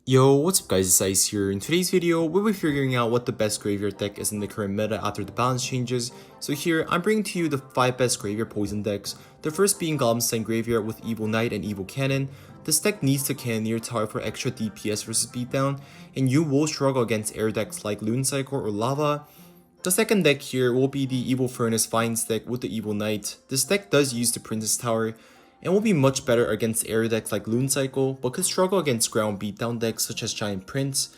Yo, what's up guys, it's Ice here. In today's video, we'll be figuring out what the best graveyard deck is in the current meta after the balance changes. So here, I'm bringing to you the 5 best graveyard poison decks. The first being Goblin Giant Graveyard with Evo Knight and Evo Cannon. This deck needs the Cannoneer Tower for extra DPS versus beatdown, and you will struggle against air decks like Loon Cycle or Lava. The second deck here will be the Evo Furnace Vines deck with the Evo Knight. This deck does use the Princess Tower, and will be much better against air decks like Loon Cycle, but could struggle against ground beatdown decks such as Giant Prince.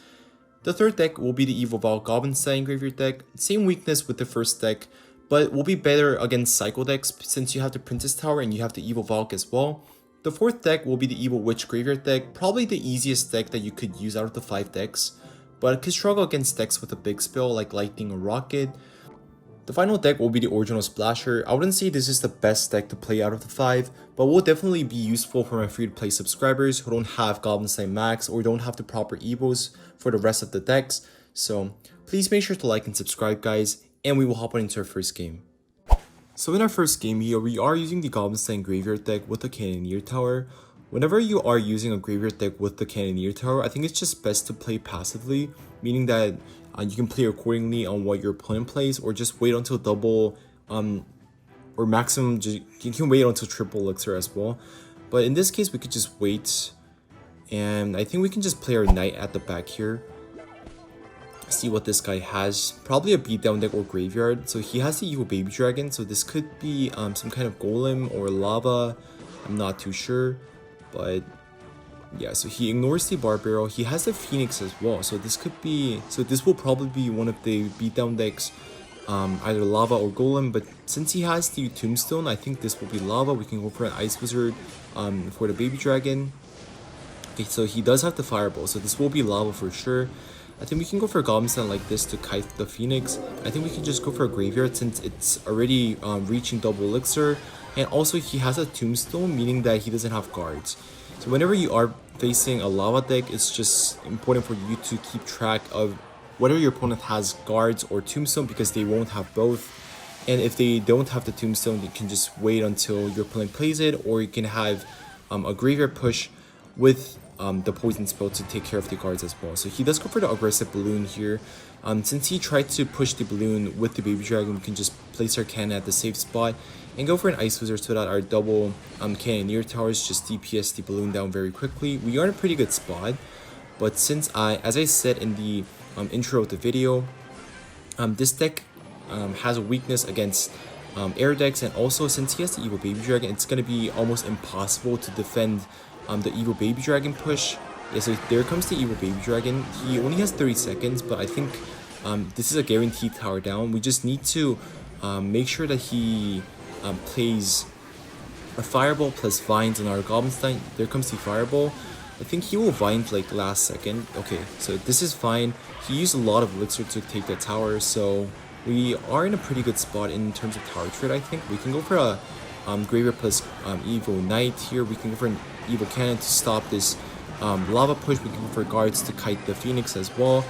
The third deck will be the Evo Goblin Giant Graveyard deck, same weakness with the first deck, but will be better against Cycle decks since you have the Princess Tower and you have the Evo Valk as well. The fourth deck will be the Evo Witch Graveyard deck, probably the easiest deck that you could use out of the 5 decks, but it could struggle against decks with a big spell like Lightning or Rocket. The final deck will be the original Splashyard. I wouldn't say this is the best deck to play out of the 5, but will definitely be useful for my free-to-play subscribers who don't have Goblin Giant Max or don't have the proper Evos for the rest of the decks. So please make sure to like and subscribe guys, and we will hop on into our first game. So in our first game here, we are using the Goblin Giant Graveyard deck with the Cannoneer Tower. Whenever you are using a Graveyard deck with the Cannoneer Tower, I think it's just best to play passively, meaning that you can play accordingly on what your opponent plays, or just wait until double, or maximum, you can wait until triple elixir as well. But in this case, we could just wait, and I think we can just play our knight at the back here. See what this guy has. Probably a beatdown deck or graveyard. So he has the Evo Baby Dragon, so this could be some kind of golem or lava. I'm not too sure, but yeah, so he ignores the bar barrel. He has the Phoenix as well, so this could be, so this will probably be one of the beatdown decks, either lava or golem. But since he has the tombstone, I think this will be lava. We can go for an ice wizard for the baby dragon. Okay, so he does have the fireball, so this will be lava for sure. I think we can go for a Goblin Giant like this to kite the Phoenix. I think we can just go for a graveyard since it's already reaching double elixir, and also he has a tombstone, meaning that he doesn't have guards. So whenever you are facing a lava deck, it's just important for you to keep track of whether your opponent has guards or tombstone, because they won't have both. And if they don't have the tombstone, you can just wait until your opponent plays it, or you can have a graveyard push with the poison spell to take care of the guards as well. So he does go for the aggressive balloon here. Since he tried to push the balloon with the baby dragon, we can just place our cannon at the safe spot and go for an ice wizard so that our double cannoneer towers just DPS the balloon down very quickly. We are in a pretty good spot, but since as I said in the intro of the video, this deck has a weakness against air decks, and also since he has the Evo Baby Dragon, it's going to be almost impossible to defend the Evo Baby Dragon push. Yeah, so there comes the Evo Baby Dragon. He only has 30 seconds, but I think this is a guaranteed tower down. We just need to make sure that he plays a Fireball plus Vines on our Goblin Giant. There comes the Fireball. I think he will Vine like last second. Okay, so this is fine. He used a lot of elixir to take the tower, so we are in a pretty good spot in terms of tower trade. I think we can go for a graveyard plus Evo Knight here. We can go for an Evo Cannon to stop this lava push. We can go for guards to kite the Phoenix as well.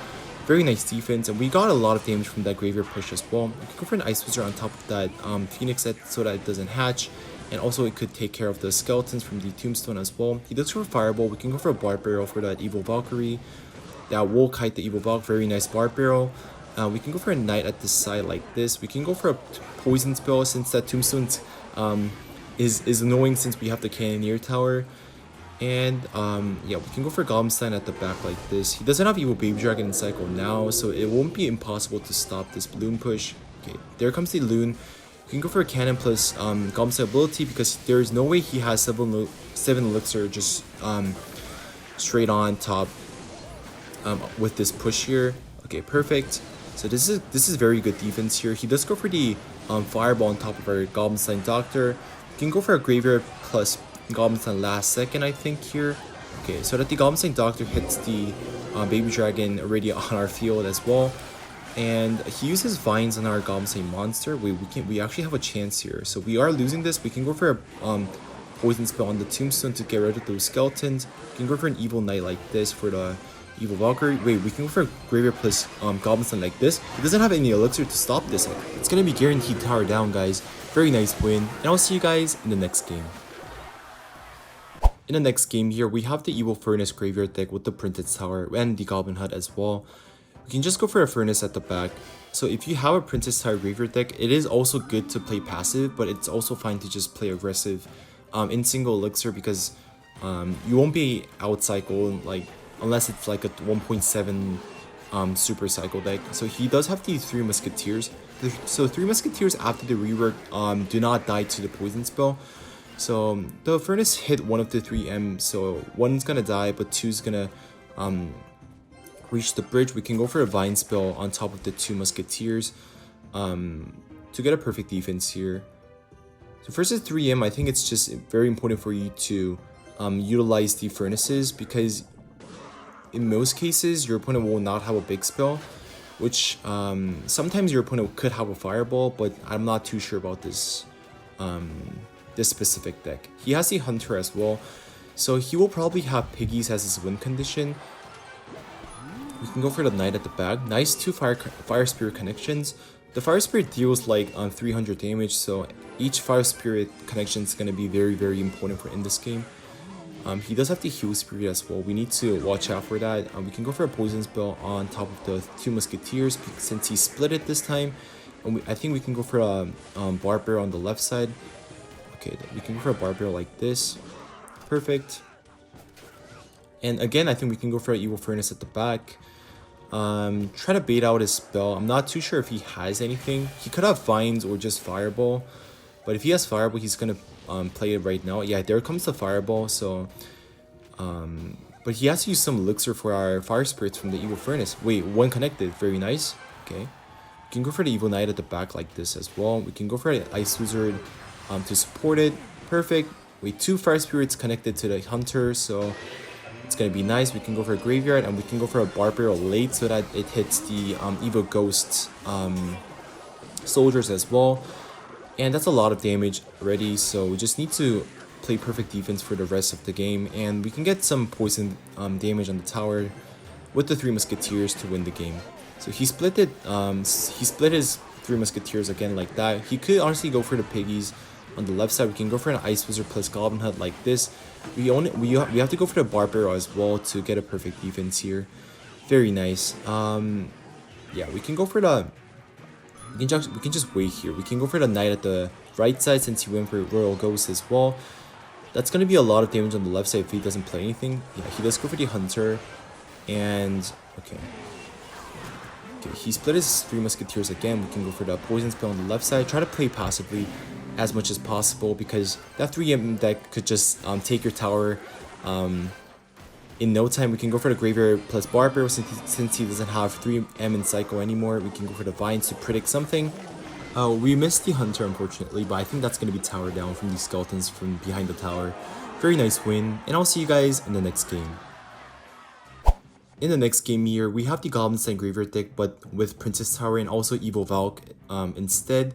Very nice defense, and we got a lot of damage from that graveyard push as well. We can go for an ice wizard on top of that Phoenix set so that it doesn't hatch, and also it could take care of the skeletons from the tombstone as well. He does go for fireball. We can go for a bar barrel for that Evo Valkyrie that will kite the Evo Valk. Very nice bar barrel. We can go for a knight at the side like this. We can go for a poison spell since that tombstone is annoying since we have the cannoneer tower. And yeah, we can go for Goblin Giant at the back like this. He doesn't have Evo Baby Dragon in cycle now, so it won't be impossible to stop this balloon push. Okay, there comes the loon. You can go for a cannon plus Goblin Giant ability, because there is no way he has 7 elixir just straight on top with this push here. Okay, perfect. So this is very good defense here. He does go for the fireball on top of our Goblin Giant Doctor. You can go for a graveyard plus Goblin Giant last second, I think here. Okay, so that the Goblin Giant Doctor hits the baby dragon already on our field as well, and he uses vines on our Goblin Giant monster. We actually have a chance here. So we are losing this. We can go for a poison spell on the tombstone to get rid of those skeletons. We can go for an evil knight like this for the Evo Valkyrie. Wait, we can go for a graveyard plus Goblin Giant like this. He doesn't have any elixir to stop this. It's gonna be guaranteed tower down, guys. Very nice win, and I'll see you guys in the next game. In the next game here, we have the Evo Furnace graveyard deck with the printed tower and the Goblin Hut as well. We can just go for a Furnace at the back. So if you have a printed tower graveyard deck, it is also good to play passive, but it's also fine to just play aggressive in single elixir, because you won't be out cycled like unless it's like a 1.7 super cycle deck. So he does have the 3 Musketeers. So 3 Musketeers after the rework do not die to the poison spell. So the Furnace hit one of the 3M, so 1's gonna die, but 2's gonna reach the bridge. We can go for a Vine spell on top of the 2 Musketeers to get a perfect defense here. So versus 3M, I think it's just very important for you to utilize the Furnaces, because in most cases your opponent will not have a big spell, which sometimes your opponent could have a Fireball, but I'm not too sure about this this specific deck. He has the Hunter as well, so he will probably have Piggies as his win condition. We can go for the Knight at the back. Nice 2 Fire Spirit connections. The Fire Spirit deals like 300 damage, so each Fire Spirit connection is going to be very important for in this game. He does have the Heal Spirit as well. We need to watch out for that. We can go for a Poison spell on top of the 2 Musketeers since he split it this time. And I think we can go for a Barber on the left side. Okay, we can go for a Barber like this. Perfect. And again, I think we can go for an Evo Furnace at the back. Try to bait out his spell. I'm not too sure if he has anything. He could have Vines or just Fireball. But if he has Fireball, he's gonna play it right now. Yeah, there comes the Fireball. So, but he has to use some elixir for our Fire Spirits from the Evo Furnace. Wait, 1 connected. Very nice. Okay. We can go for the Evo Knight at the back like this as well. We can go for an Ice Wizard to support it. Perfect. Wait, 2 Fire Spirits connected to the Hunter. So it's gonna be nice. We can go for a Graveyard, and we can go for a Barbarrel late so that it hits the Evo Ghost soldiers as well. And that's a lot of damage already, so we just need to play perfect defense for the rest of the game, and we can get some poison damage on the tower with the 3 Musketeers to win the game. So he split it. He split his 3 Musketeers again like that. He could honestly go for the Piggies on the left side. We can go for an Ice Wizard plus Goblin Hut like this. We have to go for the Barbarrel as well to get a perfect defense here. Very nice. Yeah, we can go for the. We can just wait here. We can go for the Knight at the right side since he went for Royal Ghost as well. That's gonna be a lot of damage on the left side if he doesn't play anything. Yeah, he does go for the Hunter, and okay. Okay, he split his 3 Musketeers again. We can go for the Poison spell on the left side. Try to play passively as much as possible, because that 3M deck could just take your tower in no time. We can go for the Graveyard plus Barber since he doesn't have 3M in cycle anymore. We can go for the Vines to predict something. We missed the Hunter unfortunately, but I think that's going to be tower down from these skeletons from behind the tower. Very nice win, and I'll see you guys in the next game. In the next game here, we have the Goblin Giant graveyard deck, but with Princess Tower and also Evo Valk instead.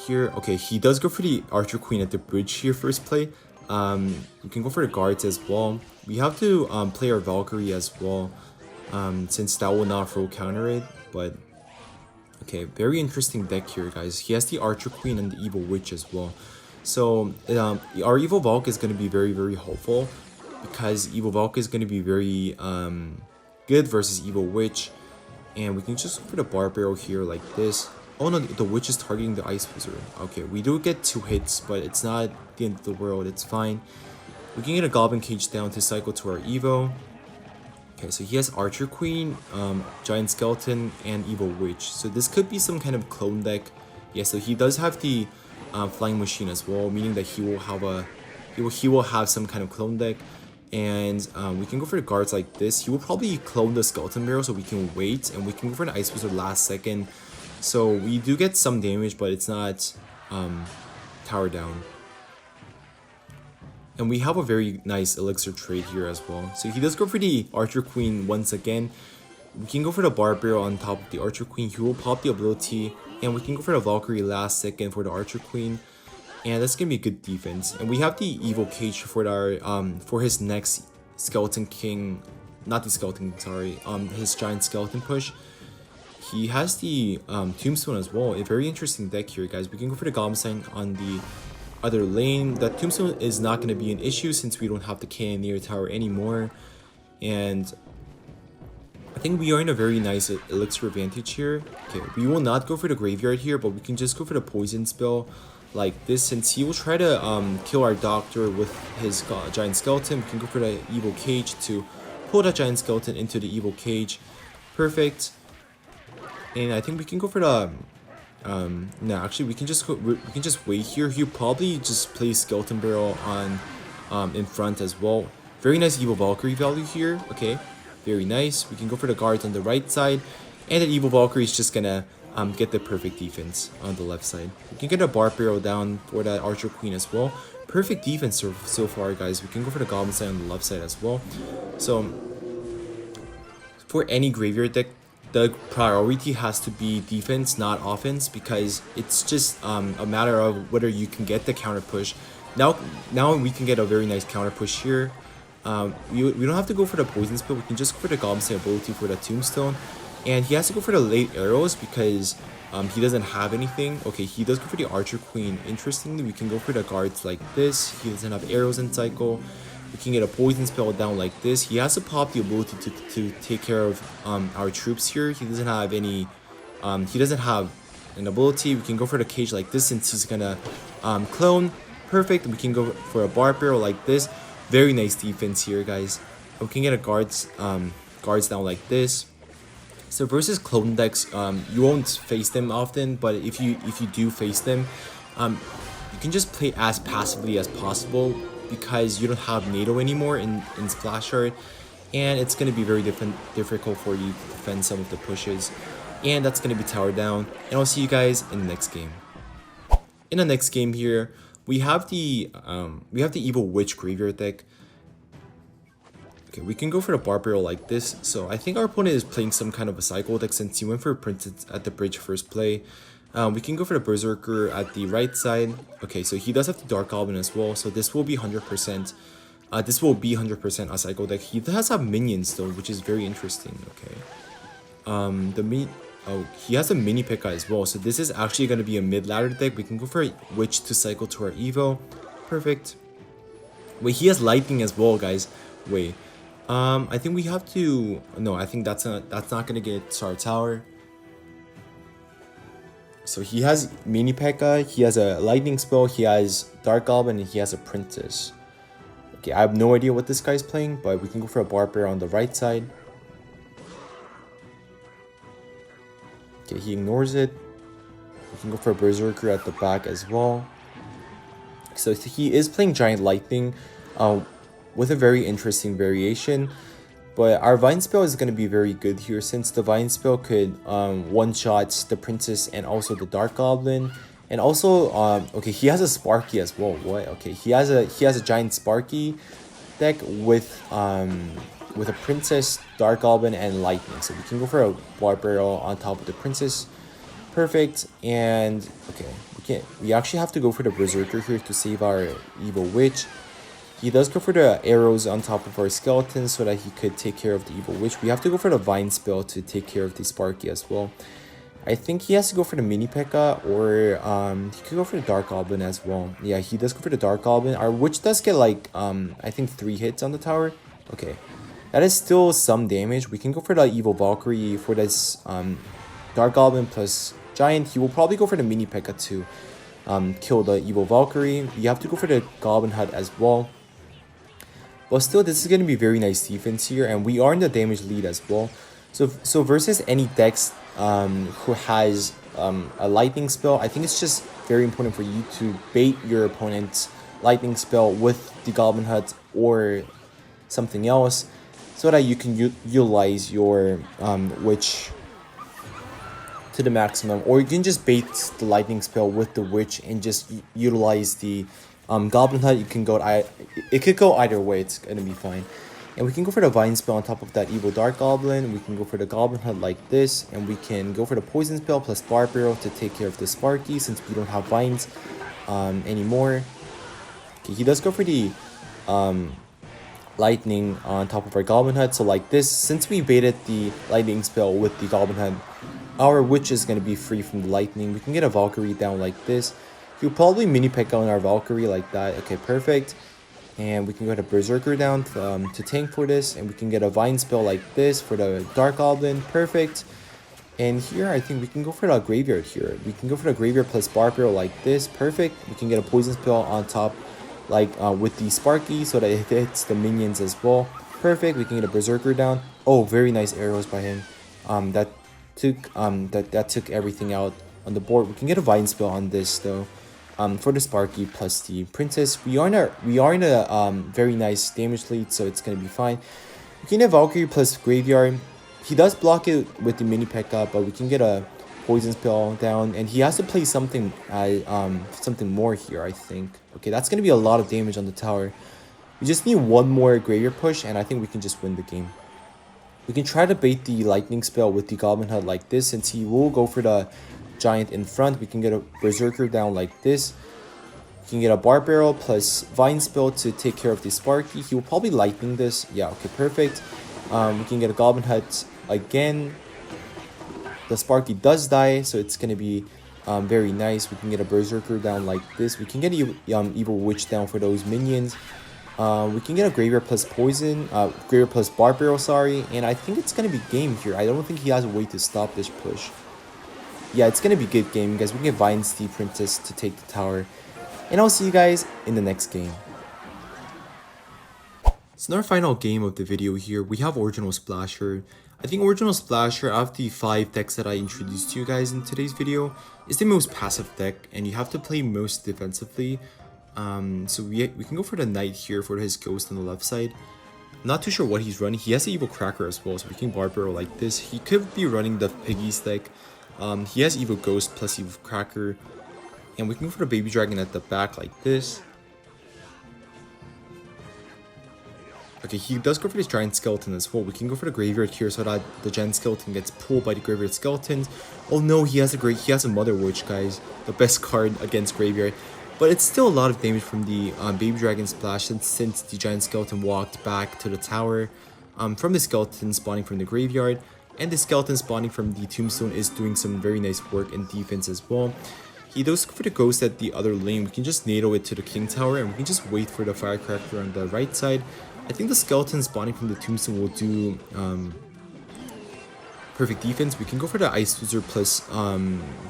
Here, okay, he does go for the Archer Queen at the bridge here first play. You can go for the guards as well. We have to play our Valkyrie as well, since that will not throw counter it. But okay, very interesting deck here, guys. He has the Archer Queen and the Evo Witch as well. So our Evo Valk is going to be very helpful, because Evo Valk is going to be very good versus Evo Witch. And we can just go for the Barbarrel here like this. Oh no, the Witch is targeting the Ice Wizard. Okay, we do get 2 hits, but it's not the end of the world. It's fine. We can get a Goblin Cage down to cycle to our Evo. Okay, so he has Archer Queen, Giant Skeleton, and Evo Witch. So this could be some kind of clone deck. Yeah, so he does have the Flying Machine as well, meaning that he will have some kind of clone deck. And we can go for the guards like this. He will probably clone the Skeleton Barrel, so we can wait, and we can go for an Ice Wizard last second. So we do get some damage, but it's not tower down. And we have a very nice elixir trade here as well. So he does go for the Archer Queen once again. We can go for the Barbarrel on top of the Archer Queen. He will pop the ability, and we can go for the Valkyrie last second for the Archer Queen. And that's gonna be a good defense. And we have the Evo Cage for our for his next Skeleton King, not the Skeleton King, sorry, his Giant Skeleton push. He has the Tombstone as well. A very interesting deck here, guys. We can go for the Goblin Giant on the other lane. That tombstone is not going to be an issue since we don't have the Cannoneer Tower anymore. And I think we are in a very nice elixir advantage here. Okay, we will not go for the graveyard here, but we can just go for the poison spell like this, since he will try to kill our doctor with his giant skeleton. We can go for the evil cage to pull that giant skeleton into the evil cage. Perfect. And I think we can go for the no, actually we can just wait here. He'll probably just place skeleton barrel on in front as well. Very nice evil Valkyrie value here. Okay, very nice. We can go for the guards on the right side, and the evil Valkyrie is just gonna get the perfect defense on the left side. We can get a bar barrel down for that archer queen as well. Perfect defense so far, guys. We can go for the goblin side on the left side as well. So for any graveyard deck, the priority has to be defense, not offense, because it's just a matter of whether you can get the counter push. Now we can get a very nice counter push here. We don't have to go for the poison spell. We can just go for the goblin side ability for the tombstone. And he has to go for the late arrows because he doesn't have anything. Okay, he does go for the archer queen. Interestingly, we can go for the guards like this. He doesn't have arrows in cycle. We can get a poison spell down like this. He has to pop the ability to take care of our troops here. He doesn't have any. He doesn't have an ability. We can go for the cage like this since he's gonna clone. Perfect. We can go for a bar barrel like this. Very nice defense here, guys. We can get a guards down like this. So versus clone decks, you won't face them often, but if you do face them, you can just play as passively as possible because you don't have NATO anymore in Splashyard, and it's going to be very difficult for you to defend some of the pushes, and that's going to be tower down. And I'll see you guys in the next game. In the next game here, we have the Evo Witch graveyard deck. Okay, we can go for the bar barrel like this. So I think our opponent is playing some kind of a cycle deck since he went for Princess at the bridge first play. We can go for the Berserker at the right side. Okay, so he does have the Dark Goblin as well. So this will be 100%. This will be 100% a cycle deck. He does have minions though, which is very interesting. Okay. He has a mini P.E.K.K.A as well. So this is actually going to be a mid ladder deck. We can go for a Witch to cycle to our Evo. Perfect. Wait, he has lightning as well, guys. Wait. I think we have to. No, I think that's not gonna get Star Tower. So he has mini P.E.K.K.A, he has a lightning spell, he has Dark Goblin, and he has a Princess. Okay, I have no idea what this guy's playing, but we can go for a Barber on the right side. Okay, he ignores it. We can go for a Berserker at the back as well. So he is playing Giant Lightning. With a very interesting variation, but our Vine Spell is going to be very good here since the Vine Spell could one-shot the Princess and also the Dark Goblin, and also okay, he has a Sparky as well. What? Okay, he has a Giant Sparky deck with a Princess, Dark Goblin, and Lightning. So we can go for a Bar Barrel on top of the Princess. Perfect. And okay, we actually have to go for the Berserker here to save our Evo Witch. He does go for the arrows on top of our skeleton so that he could take care of the Evil Witch. We have to go for the Vine Spell to take care of the Sparky as well. I think he has to go for the mini P.E.K.K.A, or he could go for the Dark Goblin as well. Yeah, he does go for the Dark Goblin. Our Witch does get like I think 3 hits on the tower. Okay, that is still some damage. We can go for the Evil Valkyrie for this Dark Goblin plus Giant. He will probably go for the mini P.E.K.K.A to kill the Evil Valkyrie. You have to go for the Goblin Hut as well. But still, this is going to be very nice defense here, and we are in the damage lead as well. So versus any decks who has a lightning spell, I think it's just very important for you to bait your opponent's lightning spell with the Goblin Hut or something else, so that you can utilize your Witch to the maximum, or you can just bait the lightning spell with the Witch and just utilize the Goblin Hut. It could go either way. It's gonna be fine. And we can go for the Vine Spell on top of that Evil Dark Goblin. We can go for the Goblin Hut like this, and we can go for the Poison Spell plus Bar Barrel to take care of the Sparky since we don't have Vines anymore. Okay, he does go for the Lightning on top of our Goblin Hut. So like this, since we baited the Lightning Spell with the Goblin Hut, our Witch is gonna be free from the Lightning. We can get a Valkyrie down like this. He'll probably mini pick on our Valkyrie like that. Okay, perfect. And we can go to Berserker down to tank for this. And we can get a Vine spell like this for the Dark Goblin. Perfect. And here, I think we can go for the Graveyard here. We can go for the Graveyard plus Barb Barrel like this. Perfect. We can get a Poison Spell on top, like with the Sparky, so that it hits the minions as well. Perfect. We can get a Berserker down. Oh, very nice arrows by him. That took everything out on the board. We can get a Vine Spell on this though. For the Sparky plus the Princess, we are in a very nice damage lead, so it's gonna be fine. We can get Valkyrie plus Graveyard. He does block it with the mini P.E.K.K.A, but we can get a Poison Spell down, and he has to play something more here, I think. Okay, that's gonna be a lot of damage on the tower. We just need one more Graveyard push, and I think we can just win the game. We can try to bait the Lightning Spell with the Goblin Hut like this, since he will go for the Giant in front. We can get a Berserker down like this. We can get a Barb Barrel plus Vine Spell to take care of the Sparky. He will probably Lightning this. Yeah, okay, perfect. We can get a Goblin Hut again. The Sparky does die, so it's gonna be very nice. We can get a Berserker down like this. We can get Evo Witch down for those minions. We can get a Graveyard plus Poison, Graveyard plus Barb Barrel, sorry. And I think it's gonna be game here. I don't think he has a way to stop this push. Yeah, it's gonna be good game, guys. We can get Vine Steve Princess to take the tower. And I'll see you guys in the next game. So in our final game of the video here, we have Original Splashyard. I think Original Splashyard, out of the 5 decks that I introduced to you guys in today's video, is the most passive deck, and you have to play most defensively. So we can go for the Knight here for his Ghost on the left side. I'm not too sure what he's running. He has the Evo Cracker as well, so we can Barb Barrel like this. He could be running the Piggies deck. He has Evo Ghost plus Evo Cracker. And we can go for the Baby Dragon at the back like this. Okay, he does go for this Giant Skeleton as well. We can go for the Graveyard here so that the Giant Skeleton gets pulled by the Graveyard Skeletons. Oh no, he has a Mother Witch, guys. The best card against Graveyard. But it's still a lot of damage from the Baby Dragon Splash since the Giant Skeleton walked back to the tower. From the Skeleton spawning from the Graveyard. And the Skeleton spawning from the Tombstone is doing some very nice work in defense as well. He does go for the Ghost at the other lane. We can just NATO it to the King Tower, and we can just wait for the Firecracker on the right side. I think the Skeleton spawning from the Tombstone will do perfect defense. We can go for the Ice Wizard plus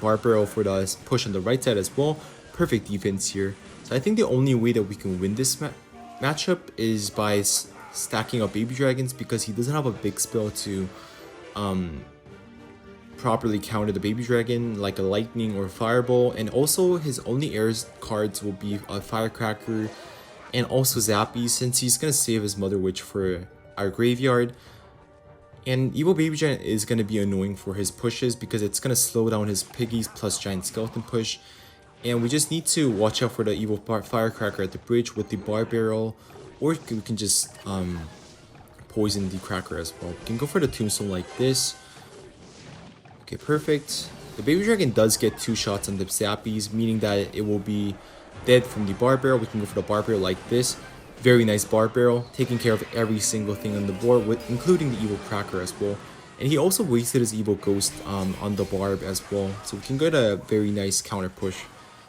Barb Barrel for the push on the right side as well. Perfect defense here. So I think the only way that we can win this matchup is by stacking up Baby Dragons, because he doesn't have a big spell to properly counter the Baby Dragon, like a Lightning or Fireball. And also his only airs cards will be a Firecracker and also Zappy, since he's gonna save his Mother Witch for our Graveyard. And Evo Baby Giant is gonna be annoying for his pushes, because it's gonna slow down his Piggies plus Giant Skeleton push. And we just need to watch out for the Evo Firecracker at the bridge with the Barb Barrel, or we can just poison the Cracker as well. We can go for the Tombstone like this. Okay, perfect. The Baby Dragon does get 2 shots on the Zappies, meaning that it will be dead from the Barb Barrel. We can go for the Barb Barrel like this. Very nice Barb Barrel, taking care of every single thing on the board, including the Evo Cracker as well. And he also wasted his Evo Ghost on the Barb as well. So we can get a very nice counter push.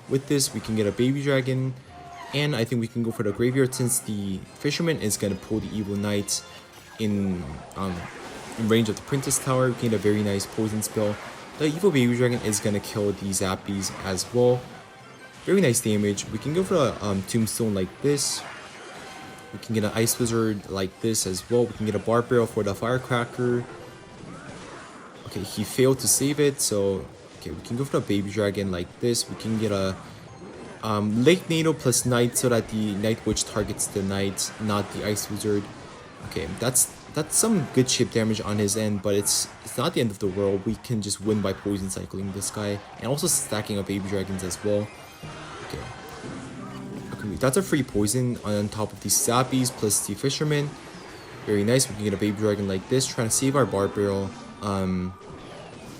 With this, we can get a Baby Dragon. And I think we can go for the Graveyard, since the Fisherman is going to pull the Evil Knight in range of the Princess Tower. We can get a very nice Poison Spell. The Evil Baby Dragon is going to kill the Zappies as well. Very nice damage. We can go for a Tombstone like this. We can get an Ice Wizard like this as well. We can get a Barb Barrel for the Firecracker. Okay, he failed to save it, so okay, we can go for the Baby Dragon like this. We can get a Lake NATO plus Knight, so that the Night Witch targets the Knight, not the Ice Wizard. Okay, that's some good chip damage on his end, but it's not the end of the world. We can just win by poison cycling this guy, and also stacking up Baby Dragons as well. Okay, that's a free poison on top of the Zappies plus the Fisherman. Very nice. We can get a Baby Dragon like this, trying to save our Barb Barrel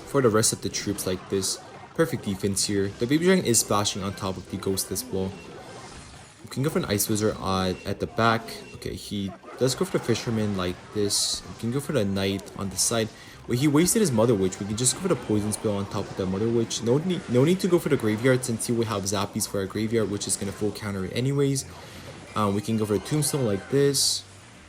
for the rest of the troops like this. Perfect defense here. The Baby Dragon is splashing on top of the Ghost as well. We can go for an Ice Wizard at the back. Okay, he Let's go for the Fisherman like this. We can go for the Knight on the side. Well, he wasted his Mother Witch. We can just go for the Poison Spell on top of the Mother Witch. No need to go for the Graveyard since he will have Zappies for our Graveyard, which is going to full counter it anyways. We can go for the Tombstone like this.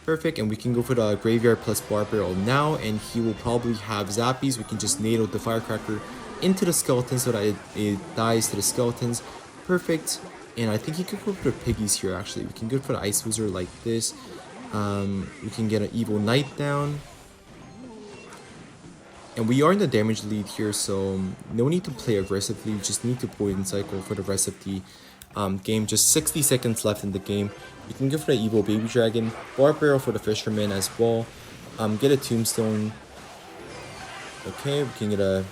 Perfect. And we can go for the Graveyard plus Bar Barrel now. And he will probably have Zappies. We can just NATO the Firecracker into the Skeleton so that it dies to the Skeletons. Perfect. And I think he could go for the Piggies here actually. We can go for the Ice Wizard like this. We can get an Evo Knight down. And we are in the damage lead here, so no need to play aggressively. We just need to Poison Cycle for the rest of the game. Just 60 seconds left in the game. We can go for the Evo Baby Dragon, Bar Barrel for the Fisherman as well. Get a Tombstone. Okay, we can get a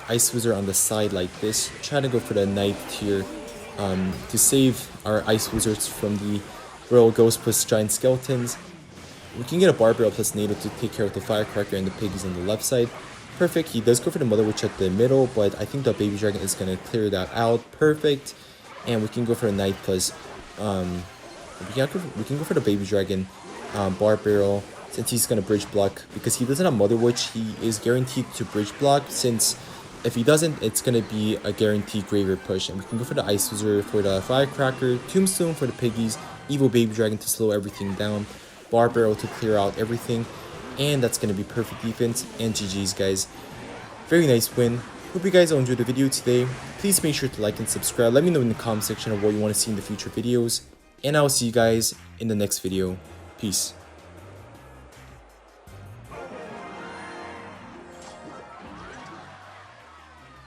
Ice Wizard on the side like this. Try to go for the Knight here to save our Ice Wizards from the Royal Ghost plus Giant Skeletons. We can get a Bar Barrel plus NATO to take care of the Firecracker and the Piggies on the left side. Perfect. He does go for the Mother Witch at the middle, but I think the Baby Dragon is going to clear that out. Perfect. And we can go for the Knight plus we can go for the Baby Dragon Bar Barrel since he's going to bridge block, because he doesn't have Mother Witch. He is guaranteed to bridge block, since if he doesn't, it's going to be a guaranteed Graveyard push. And we can go for the Ice Wizard for the Firecracker, Tombstone for the Piggies, Evo Baby Dragon to slow everything down, Bar Barrel to clear out everything, and that's going to be perfect defense. And GG's, guys. Very nice win. Hope you guys all enjoyed the video today. Please make sure to like and subscribe. Let me know in the comment section of what you want to see in the future videos, and I'll see you guys in the next video. Peace.